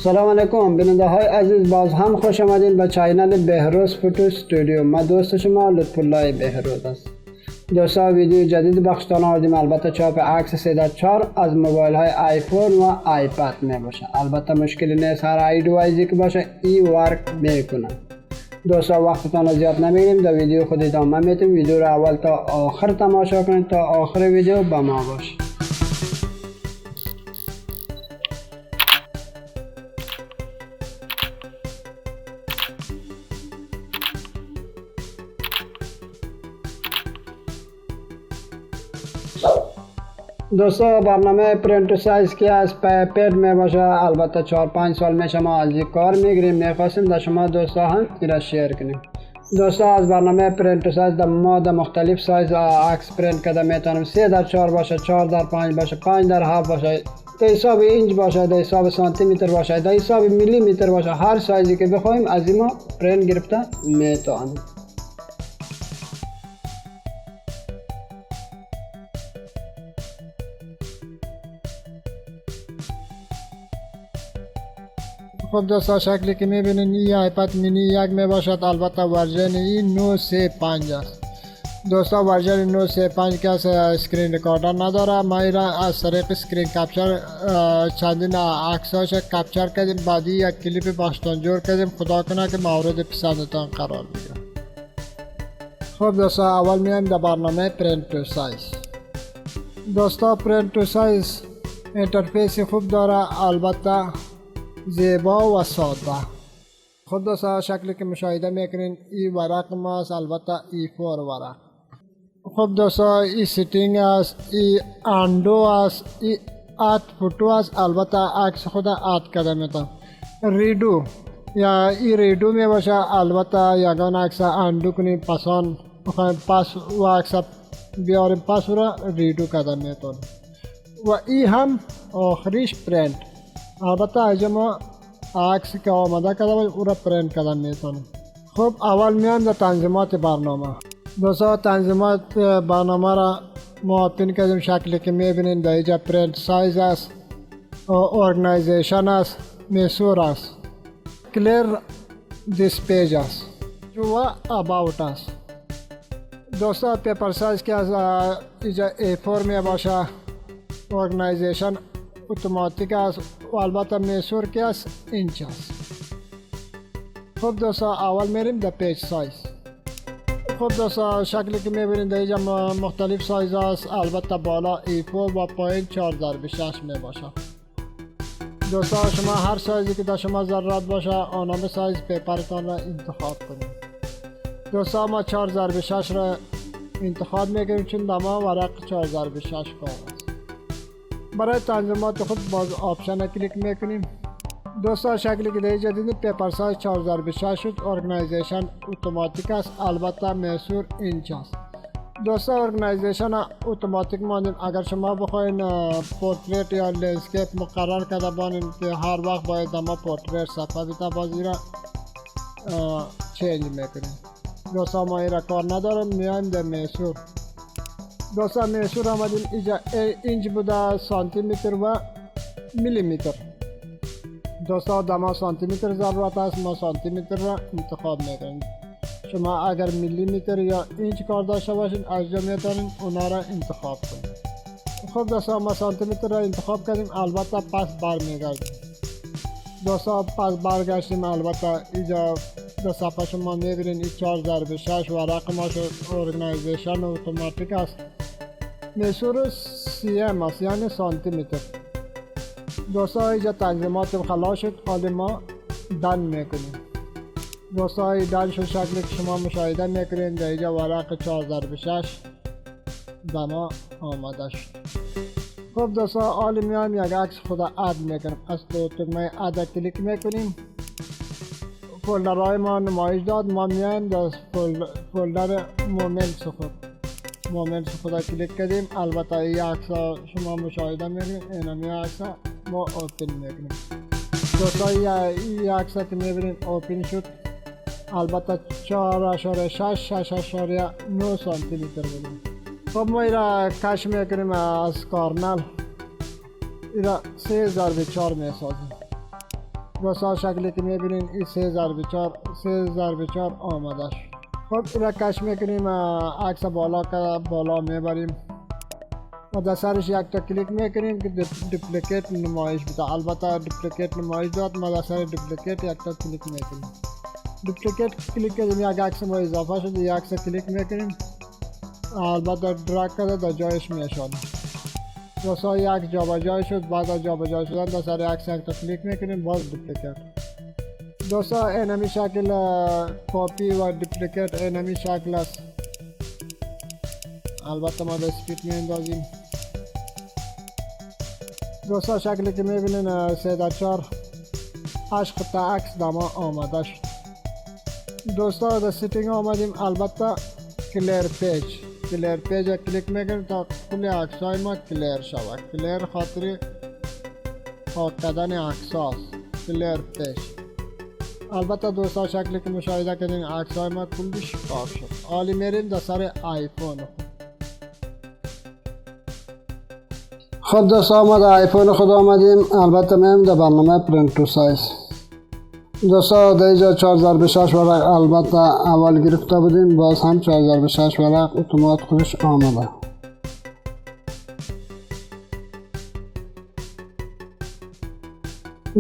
سلام علیکم بیننده های عزیز، باز هم خوش آمدین به چینل بهروز فوتو استودیو. من دوست شما لطف الله بهروز است. دوستا ویدیو جدید بخشتان آوردیم، البته چاپ عکس 3.4 از موبایل های آیفون و آیپد می باشه. البته مشکلی نیست، هر ای دیوایسی که باشه این ورک میکنه. دوستا وقتتان زیاد نمیگیریم، در ویدیو خود ادامه میدیم. ویدیو رو اول تا آخر تماشا کنید تا آخر ویدیو با ما باشید. دوستا برنامه پرینت سایز که از پیپر می باشه، البته 4-5 سال میشه ما از این کار میگیریم، میخواستیم در شما دوستا هم ایرا شیر کنیم. دوستا از برنامه پرینت سایز در ما در مختلف سایز عکس پرینت کرده میتونیم. 3x4 باشه، 4x5 باشه، 5x7 باشه، در حساب اینچ باشه، در حساب سانتی متر باشه، در حساب میلی متر باشه، هر سایزی که بخوایم از این ما پرینت گرفته میتونیم. خب دوستا شکلی که میبینین این آیپد مینی 1 میباشد، البته ورژن این 935 است. دوستا ورژن 935 که اسکرین ریکاردر نداره. ما ایران از طریق اسکرین کپچر چندین عکساش کپچر کردیم، بعدی یک کلیپ باشتان جور کردیم. خدا کنه که مورد پسندتان قرار بگیره. خب دوستا اول میایم در برنامه پرینت تو سایز. دوستا پرینت تو سایز اینترفیس خوب داره، البته زیبا و ساده. خود دوستا شکلی که مشاهده میکنین این ورق ماست، البته ای 4 ورق. خب دوستا این سیتینگ است، این اندو است، این اد فوتو است، البته عکس خود اد کرده میتون. ریدو یا این ریدو می باشه، البته یگان عکس اندو کنیم، پسان بخوایم پس و عکس بیاریم پس را ریدو کرده میتون. و این هم آخریش پرینت، البته از ما عکسی که آماده کرده باید او را پرینت کرده میتونیم. خب اول میایم در تنظیمات برنامه. دوستا تنظیمات برنامه را ما پین کردیم، شکلی که میبینین در اینجا پرینت سایز است، ارگنایزیشن است، میسور است، کلیر دیس پیج است و اباوت است. دوستا پیپر سایز که از اینجا A4 می باشه، ارگنایزیشن اتوماتیک است و البته میسور که است اینچ است. خب دوستا اول میریم در پیج سایز. خب دوستا شکلی که میبینید در اینجا مختلف سایز است، البته بالا A4 و پایین 4x6 می باشه. دوستا شما هر سایزی که در شما ضرورت باشه آنامه سایز پیپرتان را انتخاب کنید. دوستا ما 4x6 را انتخاب میکنیم چون در ما ورق 4x6 کار است. برای تنظیمات خود باز آپشن کلیک میکنیم. دوستا شکلی که دیگه دیدید پیپر سایز 4x6 شد، ارگنایزیشن اتوماتیک است، البته میسور اینچ است. دوستا ارگنایزیشن اتوماتیک ماندیم. اگر شما بخواین پورتریت یا لندسکیپ مقرر کرده بانین که هر وقت باید اما پورتریت صفحه بیتا بازی را چینج میکنیم. دوستا ما این را کار ندارم، میایم در میسور. دوستا میسور آمدیم، اینجا اینچ بوده، سانتی متر و میلی متر. دوستا دما سانتی متر ضرورت است، ما سانتی متر را انتخاب میکنیم. شما اگر میلی متر یا اینچ کار داشته باشین از جا میتونین اونا را انتخاب کنید. خب دوستا ما سانتی متر را انتخاب کردیم، البته پس برمیگردیم. دوستا پس برگشتیم، البته اینجا در صفحه شما میبینین این 4x6 ورق ما شد، ارگنایزیشن اتوماتیک است، میسور cm است یعنی سانتی متر. دوستا اینجا تنظیمات خلاص شد، حالا ما دن میکنیم. دوستا این دن شد شکلی که شما مشاهده میکنین در اینجا ورق 4x6 دما آماده شد. خب دوستا حالا میایم یک عکس خود اد میکنیم. از تو تکمه اد کلیک میکنیم، فولدرهای ما نمایش داد. ما میایم در فولدر مومنت خود کلیک کردیم. البته این عکس شما مشاهده میکنید، این عکس ما اوپن میکنیم. دوستا این عکس که میبینید اوپن شد، البته 4.6-6.9 سانتی متر بودیم. خب ما ایرا کش میکنیم از کارنل، ایرا 3x4 میسازیم. دوستا شکلی که میبینین این 3004 آمده شد. خب اینا کش میکنیم، عکس بالا میبریم و در سرش یک تا کلیک میکنیم که دوپلیکیت نمایش بده. البته دوپلیکیت نمایش داد، ما در سر دوپلیکیت یک تا کلیک میکنیم. دوپلیکیت کلیک کردیم، یک عکس ما اضافه شده، یک عکس کلیک میکنیم، البته دراگ کرده در جایش میشانیم. دوستا یک جابجایی شد. بعد از جابجایی شدن در سر عکس یک تا کلیک میکنیم، باز دوپلیکیت. دوستا اینمی شکل کپی و دوپلیکیت اینمی شکل است. البته ما در سپیت میاندازیم. دوستا شکلی که میبینین 3/4 عشق تا عکس دما آمده شد. دوستا در سیتینگ آمدیم، البته کلیر پیج کلیک میکنیم تا کل عکسای ما کلیر شود. کلیر خاطر پاک کردن عکس هاست. کلیر پیج. البته دوستا شکلی که مشاهده کردین عکسای ما کلش پاک شد. حالی میریم در سر آیفون. خب دوستا ما در آیفون خود آمدیم، البته میم در برنامه پرینت تو سایز. دوستا در اینجا 4x6 ورق البته اول گرفته بودیم، باز هم 4x6 ورق اتومات خودش آمده.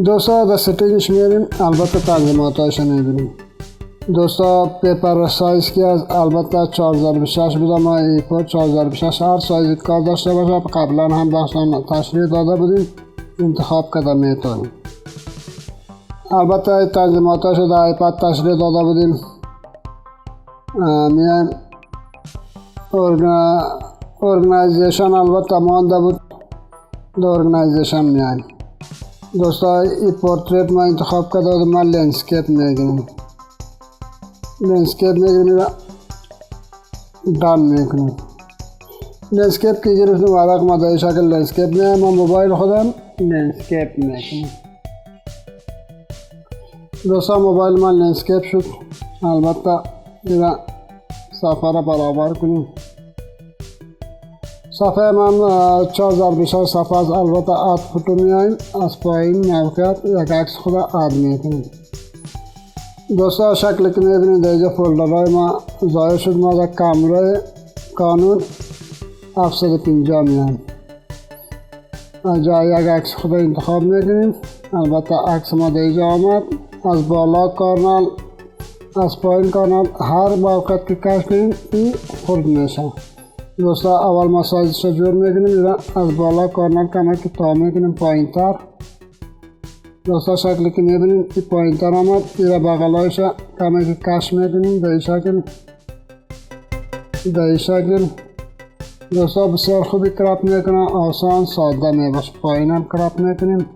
دوستا در سیتینگش میریم، البته تنظیماتش میبینیم. دوستا پیپر سایز که از البته 4x6 بوده، ما ایپو 4x6 هر سایزی کار داشته باشه قبلا هم داشتن تشریح داده بودیم، انتخاب کرده میتونیم. البته تنظیماتش در آیپد تشریح داده بودیم. میایم ارگنایزیشن البته مانده بود، در ارگنایزیشن میایم. دوستا این پورتریت ما انتخاب کرده بودیم، ما لندسکیپ میگیریم. دان میکنیم. لندسکیپ که گرفتیم ورق ما در شکل لندسکیپ میایم، ما موبایل خودم لندسکیپ میکنیم. دوستا موبایل من لندسکیپ شد. البته دیگه صفحه را برابر کنیم. صفحه من 4x6 صفحه است. البته اد فوتو میایم، از پایین موقعیت یک عکس خود اد میکنیم. دوستا شکلی که میبینید در اینجا فولدرهای ما ظاهر شد. ما در کامرای کانون 750 میایم. اینجا یک عکس خود انتخاب میکنیم. البته عکس ما در اینجا آمد. از بالا کارنل، از پایین کارنل، هر موقعیت که کش کنیم این خورد میشه. دوستا اول ما سایزش رو جور میکنیم، از بالا کارنل کمک تا میکنیم پایین تر. دوستا شکلی که میبینیم این پایین تر آمد، این را بغلایش کمک کش میکنیم در این شکل. دوستا بسیار خوبی کراپ میکنه، آسان ساده میباشه. پایین هم کراپ میکنیم،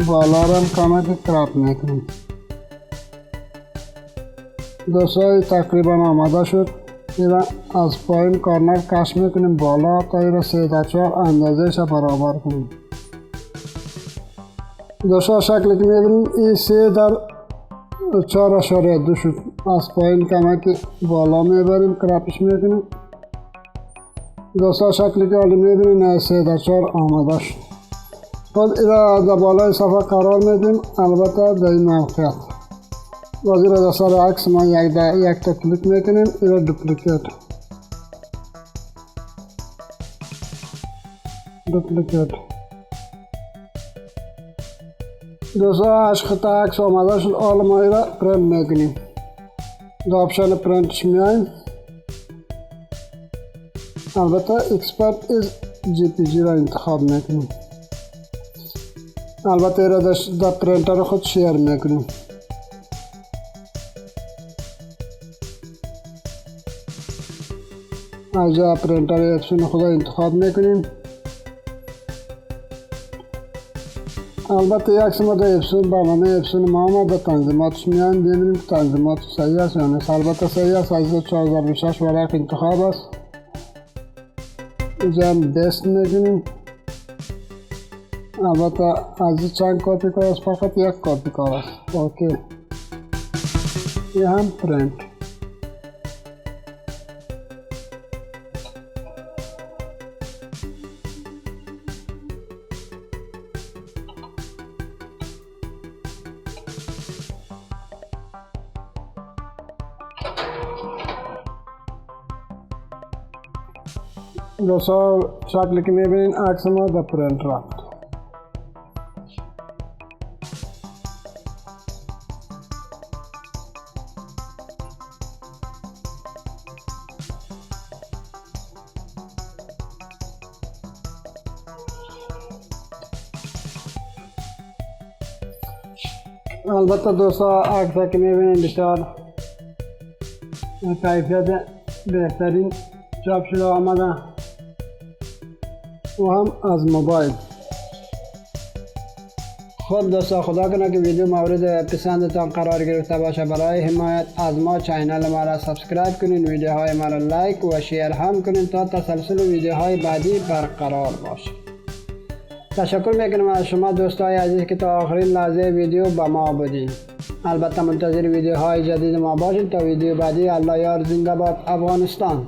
بالا را هم کمک کراپ میکنیم. دوستا تقریبا آماده شد. این از پایین کارنر کش میکنیم بالا تا این را 3/4 اندازهش برابر کنیم. دوستا شکلی که میبینیم این 3/4.2 شد. از پایین کمک بالا میبریم، کراپش میکنیم. دوستا شکلی که حالی میبینیم 3/4 آماده شد. خب این را در بالای صفحه قرار میدیم، البته در این موقعیت. باز این را در سر عکس ما یک تا کلیک میکنیم، این را دوپلیکیت. دوستا عشق تا عکس آمده شد. حالا ما این را پرینت میکنیم. در آپشن پرینتش میایم، البته اکسپورت از JPG را انتخاب میکنیم. البته این را در پرینتر خود شیر میکنیم. از جا پرینتر اپسون خود انتخاب میکنیم. البته یک ما در اپسون برنامه اپسون ما آمد، در تنظیماتش میایم ببینیم که تنظیمات صحیح است یا نه. البته صحیح است. از 4x6 ورق انتخاب است. اینجا هم بیست میکنیم. البته از چند کپی کار است؟ فقط یک کپی کار است. اوکی. یه هم پرینت. دوستا شکلی که میبینین عکس ما به پرینت رفت. البته دوستا عکس که میبینین بسیار کیفیت بهترین چاپ شده آمده و هم از موبایل. خب دوستا خدا کنه که ویدیو مورد پسندتان قرار گرفته باشه. برای حمایت از ما چینل ما را سابسکرایب کنین، ویدیوهای ما را لایک و شیر هم کنین تا تسلسل ویدیوهای بعدی برقرار باشه. تشکر میکنم از شما دوستای عزیز که تا آخرین لحظه ویدیو با ما بودین. البته منتظر ویدیوهای جدید ما باشید تا ویدیو بعدی. الله یار، زنده باد افغانستان.